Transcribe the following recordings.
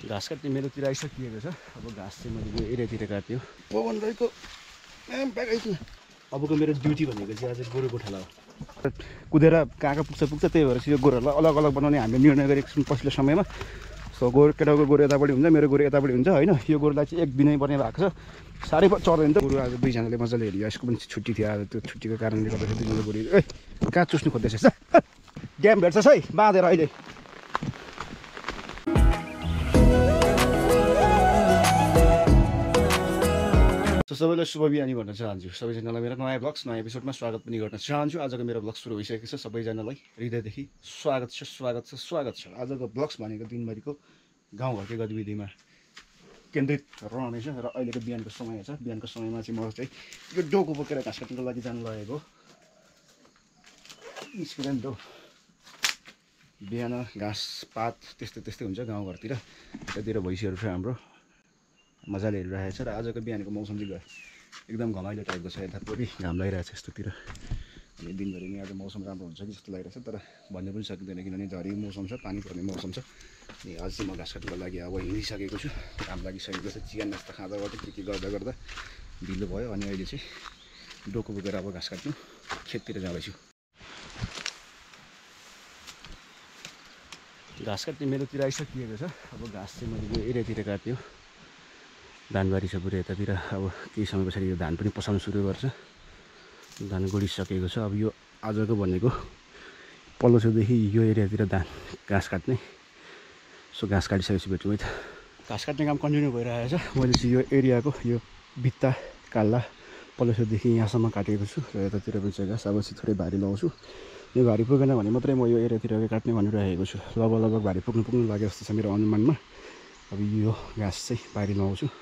घाँस काट्ने मेरोतिर आइसकिएको छ। अब घाँस चाहिँ मैले यो एरियातिर काट्यो। पवन राईको ब्याग आइदिनु। अबको मेरो ड्युटी भनेको चाहिँ आज गोरु गोठाला हो। कुदेर कहाँ पुग्छ त्यही भएर यो गोरुहरूलाई अलग अलग बनाउने हामीले निर्णय गरेको छौँ पछिल्लो समयमा। सो केटाको गोरु यतापट्टि हुन्छ, मेरो गोरु यतापट्टि हुन्छ होइन। यो गोरुलाई चाहिँ एक दिनै पर्ने भएको छ, साह्रै चढ्दैन त गोरु। आज दुईजनाले मजाले हेऱ्यो, यसको पनि छुट्टी थियो। आज त्यो छुट्टीको कारणले गर्दाखेरि दुईजना गोरु कहाँ चुस्नु खोज्दैछ ड्याम भेट्छस् है बाँधेर अहिले। सबैलाई शुभ बिहानी भन्न चाहन्छु। सबैजनालाई मेरो नयाँ ब्लग्स नयाँ एपिसोडमा स्वागत पनि गर्न चाहन्छु। आजको मेरो ब्लग सुरु भइसकेको छ। सबैजनालाई हृदयदेखि स्वागत छ। आजको ब्लग्स भनेको दिनभरिको गाउँघरकै गतिविधिमा केन्द्रित रहनेछ र अहिलेको बिहानको समय छ। बिहानको समयमा चाहिँ म चाहिँ यो डोको बोकेर घाँस काट्नको लागि जानु लागेको। निस्किँदैन डो बिहान घाँस पात त्यस्तै हुन्छ गाउँघरतिर। यतातिर भैँसीहरू छ हाम्रो, मजाले हेरिरहेको छ। र आजको बिहानको मौसम चाहिँ एकदम घमाइलो टाइपको छ। यतापट्टि घाम लागिरहेको छ यस्तोतिर। अनि दिनभरि नै आज मौसम राम्रो हुन्छ कि जस्तो लागिरहेको छ, तर भन्नु पनि सकिँदैन किनभने झरी मौसम छ, पानी पर्ने मौसम छ। अनि आज चाहिँ म घाँस काट्नको लागि अब हिँडिसकेको छु। घाम लागिसकेको छ। चिकन नास्ता खाँदा के गर्दा ढिलो भयो। अनि अहिले चाहिँ डोको बोकेर अब घाँस काट्नु खेततिर जाँदैछु। घाँस काट्ने मेरोतिर आइसकिएको छ। अब घाँस चाहिँ मैले यो एरियातिर काट्यो। धानबारी छ पुरै यतातिर। अब केही समय पछाडि यो धान पनि पसाउनु सुरु गर्छ। धान गोडिसकेको छ। अब यो आजको भनेको पल्लो छेउदेखि यो एरियातिर घाँस काट्ने। सो घाँस काटिसकेपछि भेट्छु है त। घाँस काट्ने काम कन्टिन्यू भइरहेको छ। मैले चाहिँ यो एरियाको यो भित्ता काल्ला पल्लो छेउदेखि यहाँसम्म काटेको छु र यतातिर पनि चाहिँ घाँस अब चाहिँ थोरै भारी लगाउँछु। यो भारी पुगेन भने मात्रै म यो एरियातिर काट्ने भनिरहेको छु। लगभग भारी पुग्नु लाग्यो जस्तो छ मेरो अनुमानमा। अब यो घाँस चाहिँ भारी लगाउँछु।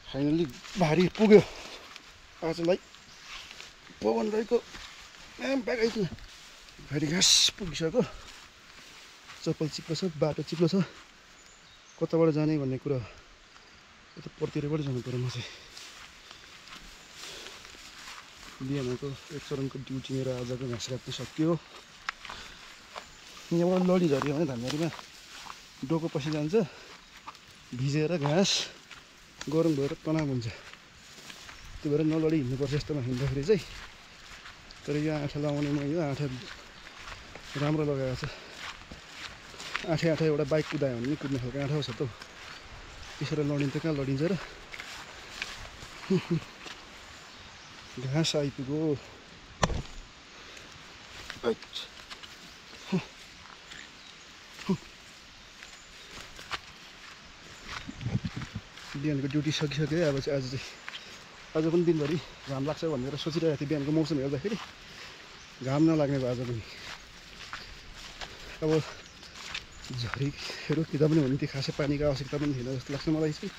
फाइनली भारी पुग्यो आजलाई। पवन राईको ब्याग आइदिनु। भारी घाँस पुगिसक्यो। चप्पल चिप्लो छ, बाटो चिप्लो छ। कताबाट जाने भन्ने कुरा यता पर्तिरबाट जानु पऱ्यो। म चाहिँ बिहानको एक चरणको ड्युटी मेरो आजको घाँस काट्नु सक्यो। यहाँबाट लडी झऱ्यो भने धानबारीमा डोको पछि जान्छ, भिजेर घाँस गरम भएर तनाव हुन्छ। त्यो भएर नलडी हिँड्नुपर्छ यस्तोमा हिँड्दाखेरि चाहिँ। तर यो आँठा लगाउने म यो आँठा राम्रो लगाएको छ। आँठा एउटा बाइक कुदायो भने नि कुद्ने खालको आँठा छ त। त्यसरी लडिन्छ कहाँ लडिन्छ र। घाँस आइपुग्यो। बिहानको ड्युटी सकिसक्यो। अब चाहिँ आज पनि दिनभरि घाम लाग्छ भनेर सोचिरहेको थिएँ। बिहानको मौसम हेर्दाखेरि घाम नलाग्ने भयो आज पनि। अब झरीहरू कि पनि हुने थियो, खासै पानीको आवश्यकता पनि थिएन जस्तो लाग्छ मलाई चाहिँ।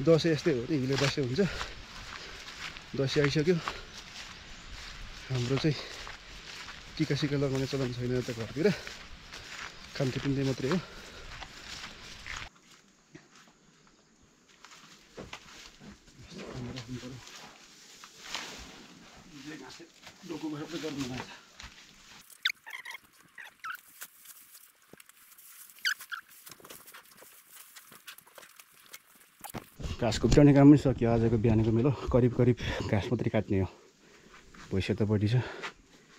दसैँ यस्तै हो नि, हिलो दसैँ हुन्छ। दसैँ आइसक्यो। हाम्रो चाहिँ टिका सिका लगाउने चलन छैन यता घरतिर, खान्थे पिन्थे मात्रै हो। घाँस कुप्टाउने काम पनि सक्यो आजको बिहानको मेरो। करिब घाँस मात्रै काट्ने हो। भैँसी यतापट्टि छ।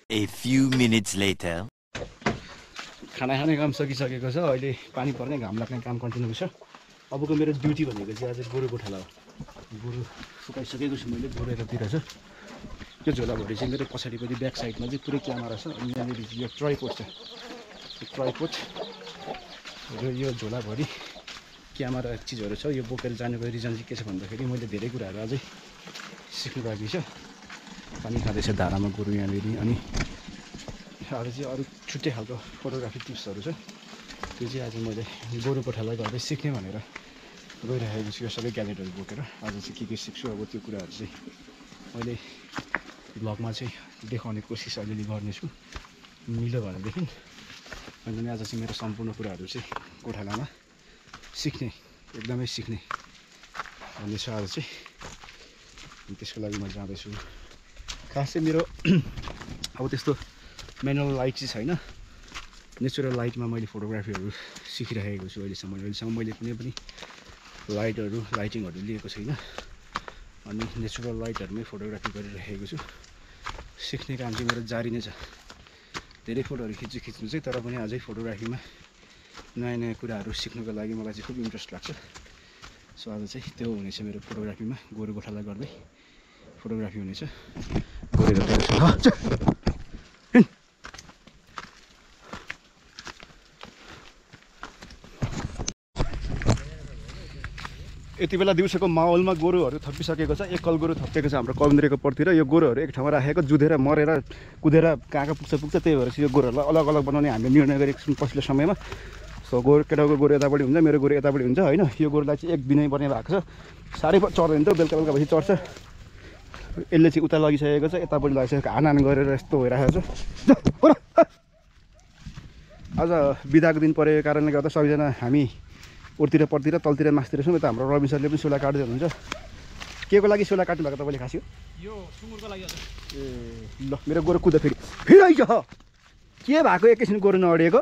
A few minutes later. खाना खाने काम सकिसकेको छ। अहिले पानी पर्ने घाम लाग्ने काम कन्टिन्यू छ। अबको मेरो ड्युटी भनेको चाहिँ आज गोरु गोठाला हो। गोरु सुकाइसकेको छु मैले। गोरु यतातिर छ। यो झोलाभरि चाहिँ मेरो पछाडिपट्टि ब्याक साइडमा चाहिँ पुरै क्यामेरा छ। अनि यहाँनिर यो ट्राइपोड छ। यो ट्राइपोड र यो झोलाभरि क्यामेरा चिजहरू छ। यो बोकेर जानुको रिजन चाहिँ के छ भन्दाखेरि मैले धेरै कुराहरू अझै सिक्नु बाँकी छ। पानी खाँदैछ धारामा गोरु यहाँनिर। अनि अरू चाहिँ अरू छुट्टै खालको फोटोग्राफी टिप्सहरू छ। त्यो चाहिँ आज मैले गोरु गोठाला गर्दै सिक्ने भनेर गइरहेको छु। यो सबै ग्याजेटहरू बोकेर आज चाहिँ के सिक्छु। अब त्यो कुराहरू चाहिँ मैले भ्लगमा चाहिँ देखाउने कोसिस अलिअलि गर्नेछु मिल्यो भनेदेखि। अनि आज चाहिँ मेरो सम्पूर्ण कुराहरू चाहिँ गोठालामा सिक्ने, एकदमै सिक्ने भन्ने छ आज चाहिँ। त्यसको लागि म जाँदैछु। खास चाहिँ मेरो अब त्यस्तो म्यानुअल लाइट चाहिँ छैन। नेचुरल लाइटमा मैले फोटोग्राफीहरू सिकिरहेको छु अहिलेसम्म मैले कुनै पनि लाइटिङहरू लिएको छैन अनि नेचुरल लाइटहरूमै फोटोग्राफी गरिरहेको छु। सिक्ने काम चाहिँ मेरो जारी नै छ। धेरै फोटोहरू खिच्नु चाहिँ, तर पनि अझै फोटोग्राफीमा नयाँ नयाँ कुराहरू सिक्नुको लागि मलाई चाहिँ खुब इन्ट्रेस्ट लाग्छ। सो आज चाहिँ त्यो हुनेछ मेरो फोटोग्राफीमा, गोरु गोठाला गर्दै फोटोग्राफी हुनेछ। यति बेला दिउँसोको माहौलमा गोरुहरू थपिसकेको छ। एकल गोरु थपिएको छ हाम्रो कविन्द्रेको पर्तिर। यो गोरुहरू एक ठाउँमा राखेको जुधेर मरेर कुदेर कहाँ पुग्छ। त्यही भएर चाहिँ यो गोरुहरूलाई अलग अलग बनाउने हामीले निर्णय गरेको छौँ पछिल्लो समयमा। सो केटाको गोरु यतापट्टि हुन्छ, मेरो गोरु यतापट्टि हुन्छ होइन। यो गोरुलाई चाहिँ एक दिनै पर्ने भएको छ। साह्रै चढ्दैन त, बेलुका भएपछि चढ्छ। यसले चाहिँ उता लगिसकेको छ, यतापट्टि लगिसकेको हान गरेर यस्तो भइरहेको छ। आज बिदाको दिन परेको कारणले गर्दा सबैजना हामी उरतिर पर्तिर तलतिर मासतिर छौँ। यता हाम्रो रवि सरले पनि सोला काट्दै हुनुहुन्छ। के को लागि सोला काट्नु भएको तपाईँले खास यो सुँगुरको लागि? ए ल, मेरो गोरु कुदा फेरि आइज के भएको? एकैछिन गोरु नअडिएको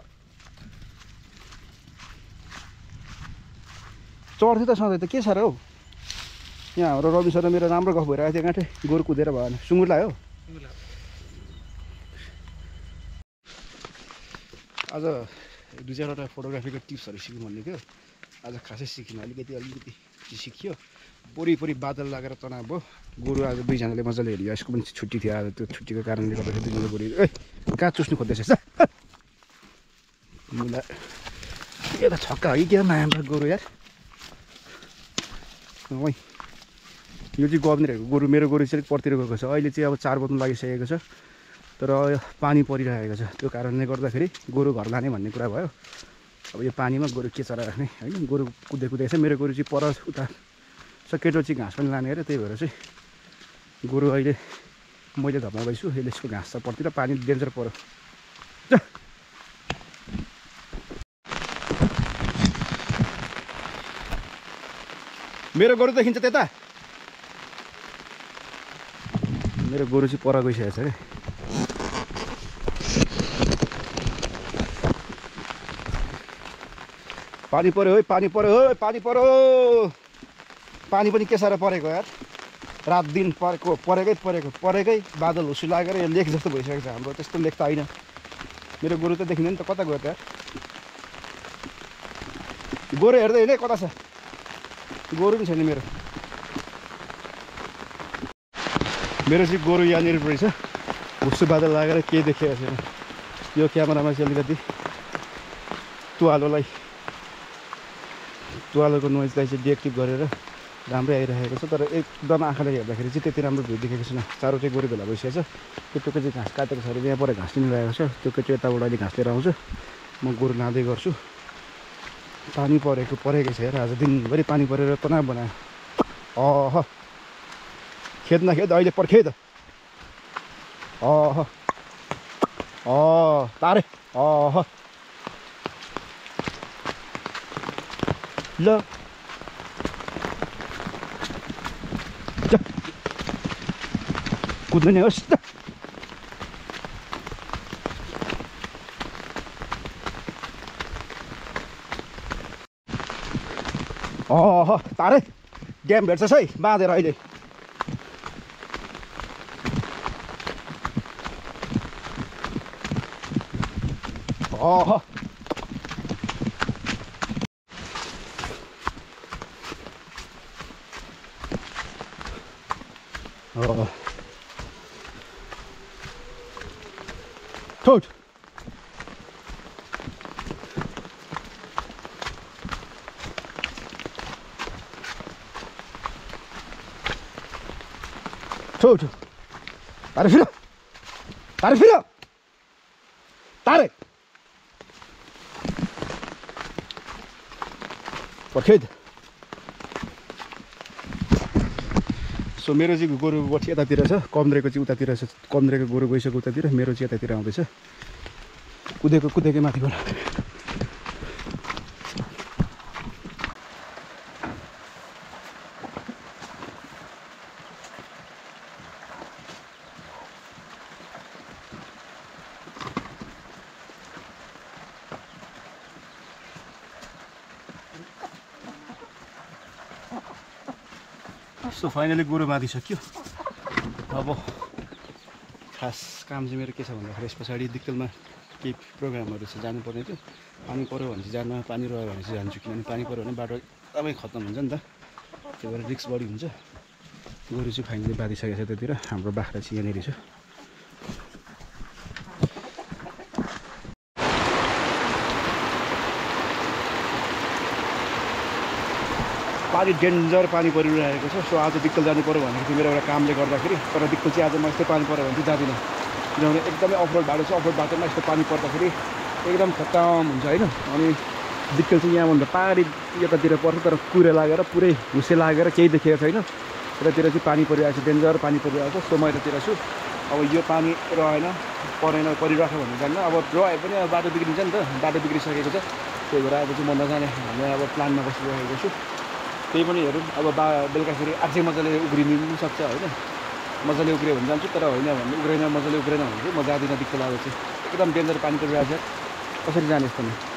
चढ्थ्यो त सधैँ त, के छ र हौ? यहाँ हाम्रो रवि सर र मेरो राम्रो गफ भइरहेको थियो। गाँठे गोरु कुदेर भएन, सुँगुर लाग्यो। आज दुई चारवटा फोटोग्राफीको टिप्सहरू सिक्नु भन्ने थियो। आज खासै सिकिनँ, अलिकति सिकियो। पोरी बादल लागेर तनाव भयो। गोरु आज दुईजनाले मजाले हेऱ्यो। यसको पनि छुट्टी थियो आज, त्यो छुट्टीको कारणले गर्दाखेरि दुईजना गोरु कहाँ चुस्नु खोज्दैछ मुला। के त छक्का हो कि क्या माया गोरु यार। वहीँ यो चाहिँ गभर्नेरहरूको गोरु, मेरो गोरु चाहिँ पर्तिर गएको छ। अहिले चाहिँ अब 4 बज्नु लागिसकेको छ, तर पानी परिरहेको छ। त्यो कारणले गर्दाखेरि गोरु घर लाने भन्ने कुरा भयो। अब यो पानीमा गोरु के चरा राख्ने होइन। गोरु कुदेको छ। मेरो गोरु चाहिँ पर उता छ, केटो चाहिँ घाँस पनि लाने अरे। त्यही भएर चाहिँ गोरु अहिले मैले धप्मा भइछु। यसले यसको घाँस छ पर्तिर, पानी डेन्जर पऱ्यो। मेरो गोरु देखिन्छ त्यता। मेरो गोरु चाहिँ पर गइसकेको छ अरे। पानी पऱ्यो है, पानी पऱ्यो। पानी पनि के साह्रो परेको यार। रात दिन परेकै बादल हुसु लागेर यो लेक जस्तो भइसकेको छ हाम्रो। त्यस्तो लेक त होइन। मेरो गोरु त देखिँदैन त, कता गयो त यार? गोरु हेर्दै होइन कता छ? गोरु पनि छैन मेरो चाहिँ गोरु यहाँनिर रहेछ। हुसु बादल लागेर केही देखेको छैन। यो क्यामेरामा चाहिँ अलिकति तुवालोको नोइजलाई चाहिँ डिएक्टिभ गरेर राम्रै आइरहेको छ। तर एकदम आँखाले हेर्दाखेरि चाहिँ त्यति राम्रो भ्यू देखेको छैन। चारवटै गोरु भेला भइसकेको छ। त्यो टोके चाहिँ घाँस काटेको छ अरे, यहाँ पर घाँस लिनु लागेको छ। त्यो चाहिँ यताबाट अहिले घाँस लिएर आउँछ। म गोरु लाँदै गर्छु। पानी परेकै छ यार। आज दिनभरि पानी परेर तनाव बनायो। खेद अहिले पर्खे त। तारे ल कुद्नु नि होस्। तारे ड्याम भेट्छस् है बाँधेर अहिले। Tot. Tot. Tarik fila. Tarik. Perkid. So मेरो चाहिँ गोरु गोठी यतातिर छ, कमद्रेको चाहिँ उतातिर छ। कमद्रेको गोरु गइसक्यो उतातिर, मेरो चाहिँ यतातिर आउँदैछ। कुदेकै माथिबाट। सो फाइनली गोरु बाँधिसक्यो। अब खास काम चाहिँ मेरो के छ भन्दाखेरि यस पछाडि दिक्कलमा केही प्रोग्रामहरू छ, जानुपर्ने थियो। पानी पऱ्यो भने चाहिँ जान्न, पानी रह्यो भने चाहिँ जान्छु, किनभने पानी पऱ्यो भने बाटो एकदमै खत्तम हुन्छ नि त, त्यही भएर रिस्क बढी हुन्छ। गोरु चाहिँ फाइनली बाँधिसकेको छ त्यतिर। हाम्रो बाख्रा चाहिँ यहाँनिर छ। पानी डेन्जर पानी परिरहेको छ। सो आज दिक्कल जानु पऱ्यो भनेको थियो मेरो एउटा कामले गर्दाखेरि, तर दिक्कल चाहिँ आज म यस्तै पानी पऱ्यो भने चाहिँ जाँदिनँ, किनभने एकदमै अफरोड बाटो छ। अफरोड बाटोमा यस्तो पानी पर्दाखेरि एकदम खत्तम हुन्छ होइन। अनि दिक्कल चाहिँ यहाँभन्दा पारी यतातिर पर्छ, तर कुरे लागेर पुरै हुसे लागेर केही देखेको छैन। यतातिर चाहिँ पानी परिरहेको छ, डेन्जर पानी परिरहेको छ। सो म यतातिर छु। अब यो पानी रहेन परेन परिरहेको भन्ने जान्न। अब रह्यो पनि अब बाटो बिग्रिन्छ नि त, बाटो बिग्रिसकेको छ। त्यही भएर आज चाहिँ म नजाने भन्ने अब प्लानमा बसिरहेको छु। त्यही पनि हेरौँ, अब बेलुकाखेरि अझै मजाले उग्रिनु पनि सक्छ होइन। मजाले उग्रियो भने जान्छु, तर होइन भने उग्रेन, मजाले उग्रेन भने चाहिँ म जाँदिनँ। दिक्कत लाग्यो चाहिँ एकदम डेन्जर पानी परिरहेको छ, कसरी जाने यस्तोमा।